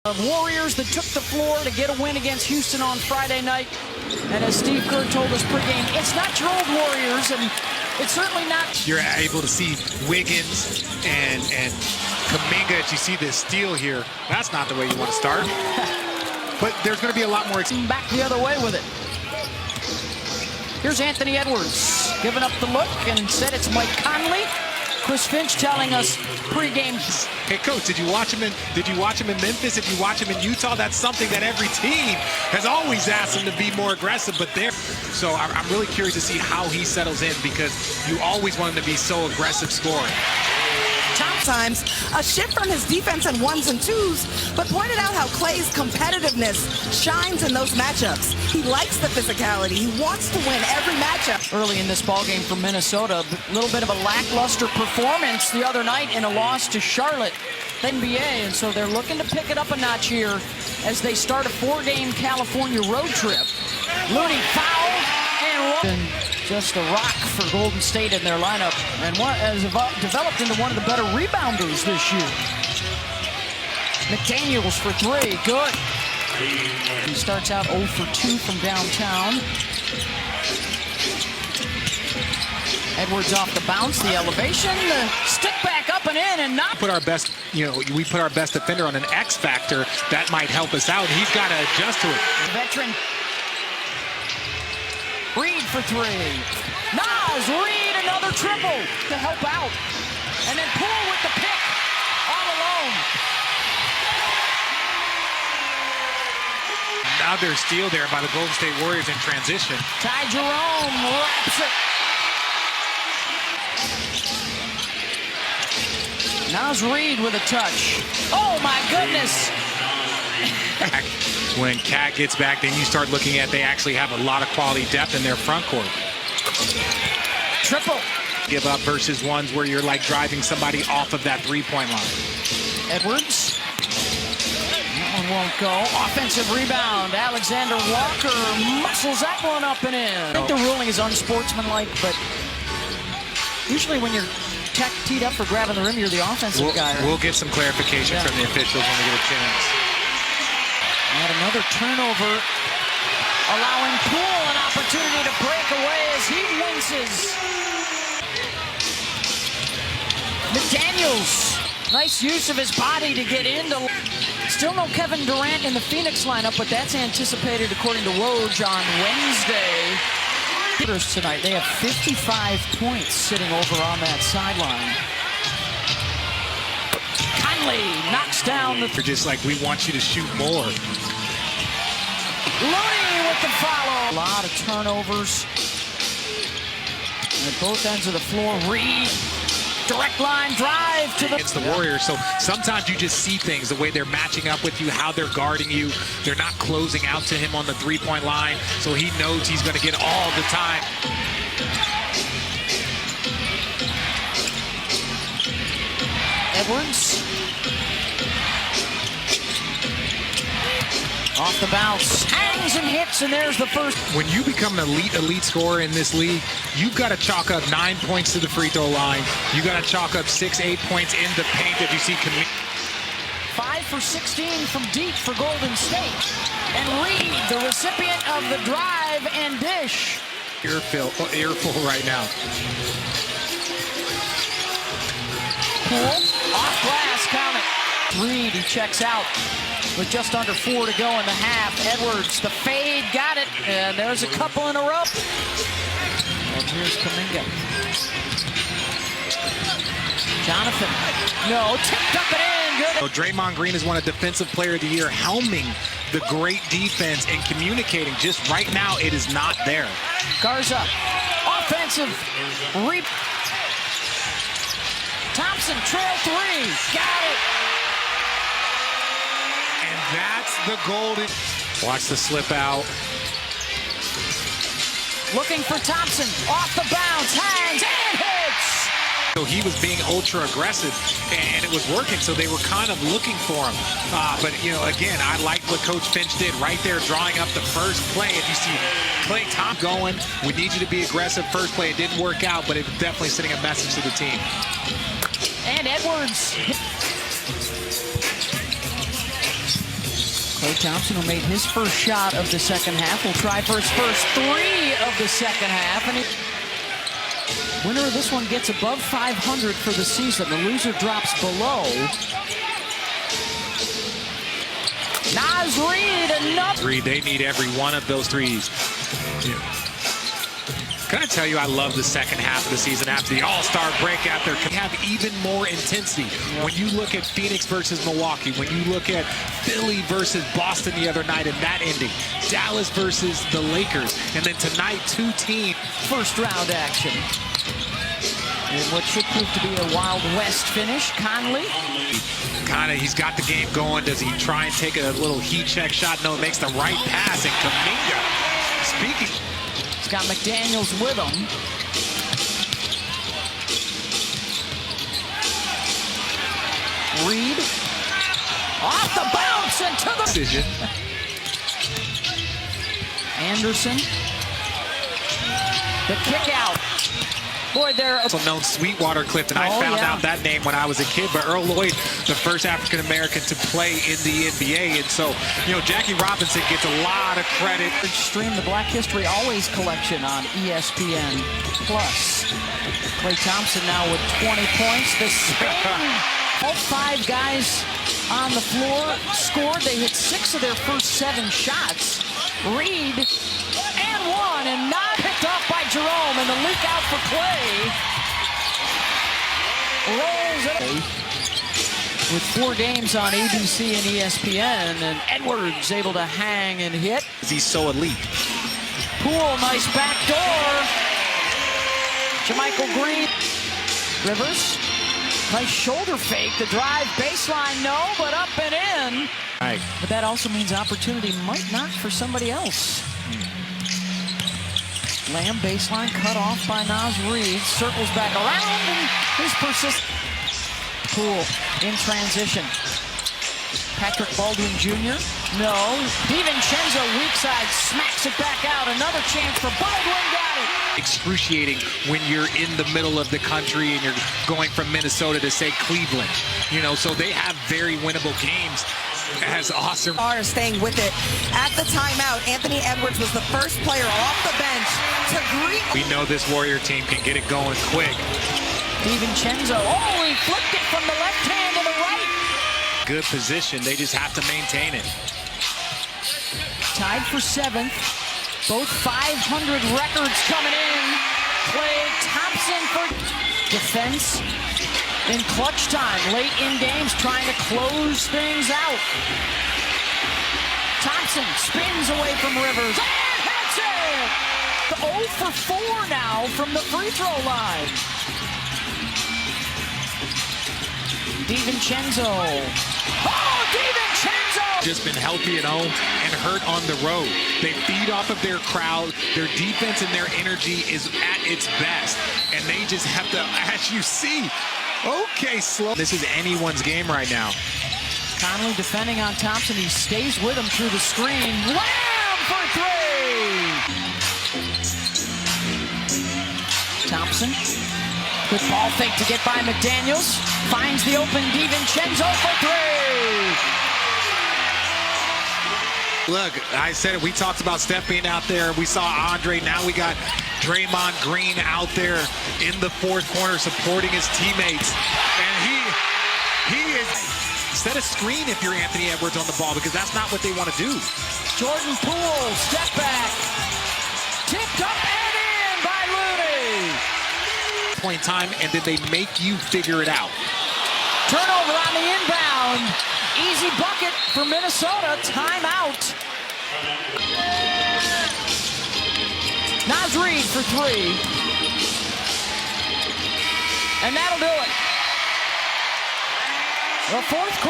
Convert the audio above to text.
Warriors that took the floor to get a win against Houston on Friday night. And as Steve Kerr told us pregame, it's not your old Warriors, and it's certainly not. You're able to see Wiggins and Kuminga. You see this steal here. That's not the way you want to start. But there's going to be a lot more. Back the other way with it. Here's Anthony Edwards giving up the look, and instead it's Mike Conley. Chris Finch telling us pregame. Hey, Coach, did you watch him in Memphis? If you watch him in Utah, that's something that every team has always asked him to be more aggressive. But there, so I'm really curious to see how he settles in, because you always want him to be so aggressive scoring. Sometimes a shift from his defense in ones and twos, but pointed out how Clay's competitiveness shines in those matchups. He likes the physicality. He wants to win every matchup. Early in this ballgame for Minnesota, a little bit of a lackluster performance the other night in a loss to Charlotte NBA, and so they're looking to pick it up a notch here as they start a 4-game California road trip. Looney foul and just a rock for Golden State in their lineup, and what has developed into one of the better rebounders this year. McDaniels for 3, good. He starts out 0 for 2 from downtown. Edwards off the bounce, the elevation, the stick back up and in, and not. Put our best, we put our best defender on an X factor that might help us out. He's got to adjust to it. Veteran. Reed for 3. Nas, Reed, another triple to help out. And then Poole with the pick, all alone. Another steal there by the Golden State Warriors in transition. Ty Jerome wraps it. Nas Reed with a touch. Oh my goodness. When Cat gets back, then you start looking at they actually have a lot of quality depth in their front court. Triple. Give up versus ones where you're like driving somebody off of that three-point line. Edwards. That one won't go. Offensive rebound. Alexander Walker muscles that one up and in. I think the ruling is unsportsmanlike, but usually when you're teed up for grabbing the rim, you're the offensive guy. Right? We'll get some clarification from the officials when we get a chance. And another turnover, allowing Poole an opportunity to break away as he winces. McDaniels, nice use of his body to get into. Still no Kevin Durant in the Phoenix lineup, but that's anticipated according to Woj on Wednesday. Tonight, they have 55 points sitting over on that sideline. Conley knocks down the. They're just like, we want you to shoot more. Looney with the follow. A lot of turnovers. And at both ends of the floor, Reed. Direct line drive to the. It's the Warriors, so sometimes you just see things, the way they're matching up with you, how they're guarding you. They're not closing out to him on the three-point line, so he knows he's going to get all the time. Edwards. Off the bounce, hangs and hits, and there's the first. When you become an elite scorer in this league, you've got to chalk up 9 points to the free throw line. You got to chalk up 6-8 points in the paint if you see. 5 for 16 from deep for Golden State. And Reed, the recipient of the drive and dish. Earful right now. Poole, off glass, count it. Reed, he checks out with just under 4 to go in the half. Edwards, the fade, got it, and there's a couple in a row. And here's Kuminga. Jonathan, no, tipped up and in, good. So Draymond Green has won a Defensive Player of the Year, helming the great defense and communicating. Just right now, it is not there. Garza, offensive rebound. Thompson, trail 3, got it. And that's the golden. Watch the slip out. Looking for Thompson, off the bounce, hangs and hits. So he was being ultra aggressive, and it was working, so they were kind of looking for him. But, again, I like what Coach Finch did right there, drawing up the first play. If you see Klay Thompson going, we need you to be aggressive. First play, it didn't work out, but it's definitely sending a message to the team. And Edwards Klay Thompson, who made his first shot of the second half, will try for his first 3 of the second half. And winner of this one gets above 500 for the season. The loser drops below. Naz Reid, another. They need every one of those threes. Yeah. Can I tell you, I love the second half of the season after the All-Star break. After they have even more intensity. Yep. When you look at Phoenix versus Milwaukee, when you look at Philly versus Boston the other night and that ending, Dallas versus the Lakers, and then tonight 2 teams. First round action. In what should prove to be a Wild West finish, Conley. He's got the game going. Does he try and take a little heat check shot? No, makes the right pass. And Kuminga, speaking. He's got McDaniels with him. Reid. Off the bounce and to the decision. Anderson. The kick out. Boy, they're also known Sweetwater Clifton. I found out that name when I was a kid, but Earl Lloyd, the first African-American to play in the NBA. And so, Jackie Robinson gets a lot of credit. Stream the Black History Always collection on ESPN+. Klay Thompson now with 20 points. The spin. All 5 guys on the floor scored. They hit 6 of their first 7 shots. Reid and 1, and not picked off by Jerome, and the leak out for Klay. Rolls it with 4 games on ABC and ESPN, and Edwards able to hang and hit. He's so elite. Poole, nice back door. Jermichael Green. Rivers, nice shoulder fake. The drive baseline, no, but up and in. Right. But that also means opportunity might knock for somebody else. Lamb baseline cut off by Naz Reid. Circles back around and he's persistent. Poole in transition. Patrick Baldwin Jr. No. DiVincenzo weak side smacks it back out. Another chance for Baldwin. Got it. Excruciating when you're in the middle of the country and you're going from Minnesota to, say, Cleveland. So they have very winnable games. As awesome. Are staying with it. At the timeout, Anthony Edwards was the first player off the bench to greet. We know this Warrior team can get it going quick. DiVincenzo, he flipped it from the left hand to the right. Good position. They just have to maintain it. Tied for 7th. Both 500 records coming in. Klay Thompson for defense. In clutch time, late in games, trying to close things out. Thompson spins away from Rivers and hits it! 0 for 4 now from the free throw line. DiVincenzo. DiVincenzo! Just been healthy at home and hurt on the road. They feed off of their crowd. Their defense and their energy is at its best. And they just have to, as you see, okay, slow. This is anyone's game right now. Conley defending on Thompson. He stays with him through the screen. Lamb for 3! Thompson. Good ball fake to get by McDaniels. Finds the open DiVincenzo for 3! Look, I said it. We talked about Steph being out there. We saw Andre. Now we got Draymond Green out there in the 4th corner supporting his teammates. And he is, set a screen if you're Anthony Edwards on the ball, because that's not what they want to do. Jordan Poole, step back. Tipped up and in by Looney. Point time, and then they make you figure it out. Turnover on the inbound. Easy bucket for Minnesota. Timeout. Naz Reid for 3. And that'll do it. The 4th quarter.